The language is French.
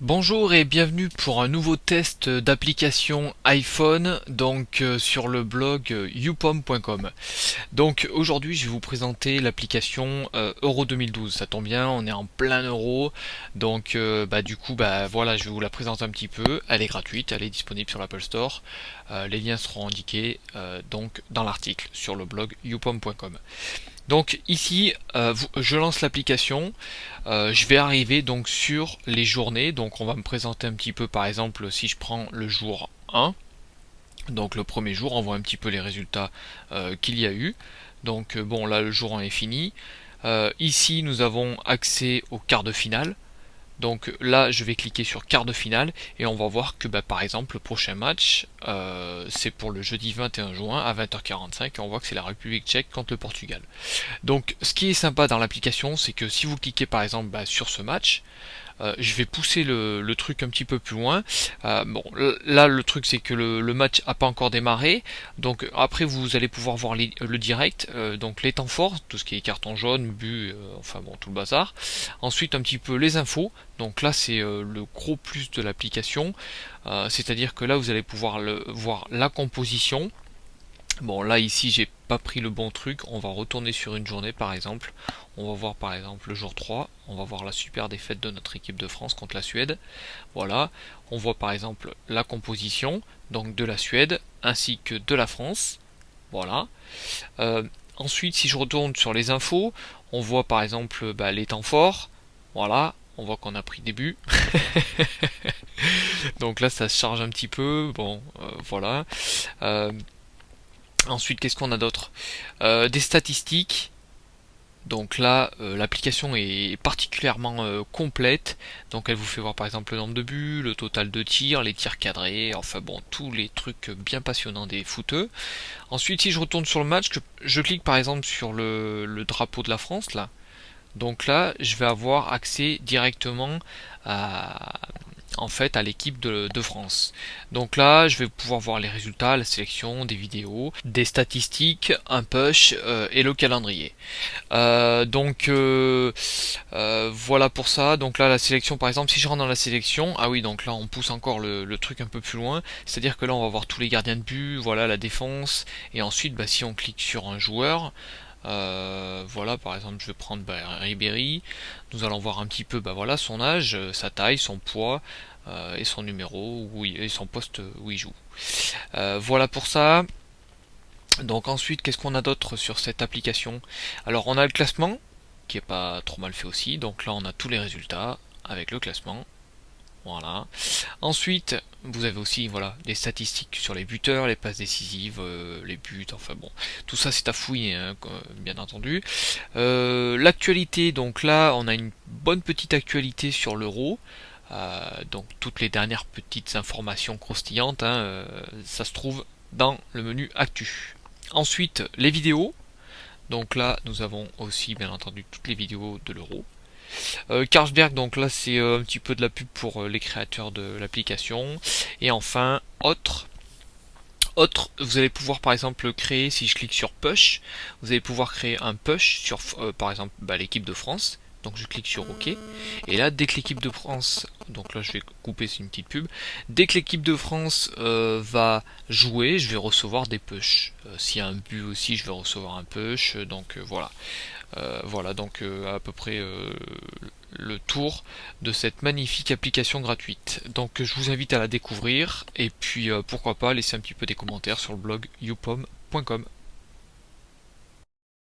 Bonjour et bienvenue pour un nouveau test d'application iPhone sur le blog youpom.com. Donc aujourd'hui je vais vous présenter l'application Euro 2012. Ça tombe bien, on est en plein euro. Voilà, je vais vous la présenter un petit peu. Elle est gratuite, elle est disponible sur l'Apple Store. Les liens seront indiqués dans l'article sur le blog youpom.com. Donc ici, je lance l'application. Je vais arriver donc sur les journées. Donc on va me présenter un petit peu, par exemple, si je prends le jour 1. Donc le premier jour, on voit un petit peu les résultats qu'il y a eu. Bon, là le jour 1 est fini. Ici, nous avons accès au quart de finale. Donc là, je vais cliquer sur quart de finale et on va voir que par exemple le prochain match, c'est pour le jeudi 21 juin à 20h45 et on voit que c'est la République tchèque contre le Portugal. Donc ce qui est sympa dans l'application, c'est que si vous cliquez par exemple sur ce match, je vais pousser le truc un petit peu plus loin. Là le truc c'est que le match a pas encore démarré, donc après vous allez pouvoir voir le direct, donc les temps forts, tout ce qui est carton jaune, but, enfin bon tout le bazar. Ensuite un petit peu les infos, donc là c'est le gros plus de l'application, c'est-à-dire que là vous allez pouvoir voir la composition. Bon là ici j'ai pas pris le bon truc, on va retourner sur une journée par exemple, on va voir par exemple le jour 3, on va voir la super défaite de notre équipe de France contre la Suède, voilà, on voit par exemple la composition, donc de la Suède ainsi que de la France, voilà. Ensuite si je retourne sur les infos, on voit par exemple les temps forts, voilà, on voit qu'on a pris des buts, donc là ça se charge un petit peu, bon voilà. Euh, Ensuite, qu'est-ce qu'on a d'autre? Des statistiques. Donc là, l'application est particulièrement complète. Donc elle vous fait voir par exemple le nombre de buts, le total de tirs, les tirs cadrés, enfin bon, tous les trucs bien passionnants des footeux. Ensuite, si je retourne sur le match, je clique par exemple sur le drapeau de la France là. Donc là, je vais avoir accès directement à, à l'équipe de France. Donc là, je vais pouvoir voir les résultats, la sélection, des vidéos, des statistiques, un push et le calendrier. Voilà pour ça. Donc là, la sélection, par exemple, si je rentre dans la sélection, ah oui, donc là, on pousse encore le truc un peu plus loin. C'est-à-dire que là, on va voir tous les gardiens de but, voilà la défense, et ensuite, si on clique sur un joueur, voilà, par exemple, je vais prendre Ribéry. Nous allons voir un petit peu, voilà, son âge, sa taille, son poids et son numéro et son poste où il joue. Voilà pour ça. Donc ensuite, qu'est-ce qu'on a d'autre sur cette application? Alors, on a le classement qui est pas trop mal fait aussi. Donc là, on a tous les résultats avec le classement. Voilà. Ensuite, vous avez aussi voilà des statistiques sur les buteurs, les passes décisives, les buts, enfin bon, tout ça c'est à fouiller, hein, bien entendu. L'actualité, donc là on a une bonne petite actualité sur l'euro. Donc toutes les dernières petites informations croustillantes, hein, ça se trouve dans le menu actu. Ensuite les vidéos. Donc là nous avons aussi bien entendu toutes les vidéos de l'euro. Carlsberg, donc là c'est un petit peu de la pub pour les créateurs de l'application. Et enfin, autre, vous allez pouvoir par exemple créer, si je clique sur push, vous allez pouvoir créer un push sur par exemple l'équipe de France. Donc je clique sur OK. Et là, dès que l'équipe de France, donc là je vais couper, c'est une petite pub, dès que l'équipe de France va jouer, je vais recevoir des push. S'il y a un but aussi, je vais recevoir un push. Voilà, donc à peu près le tour de cette magnifique application gratuite. Donc je vous invite à la découvrir et puis pourquoi pas laisser un petit peu des commentaires sur le blog youpom.com.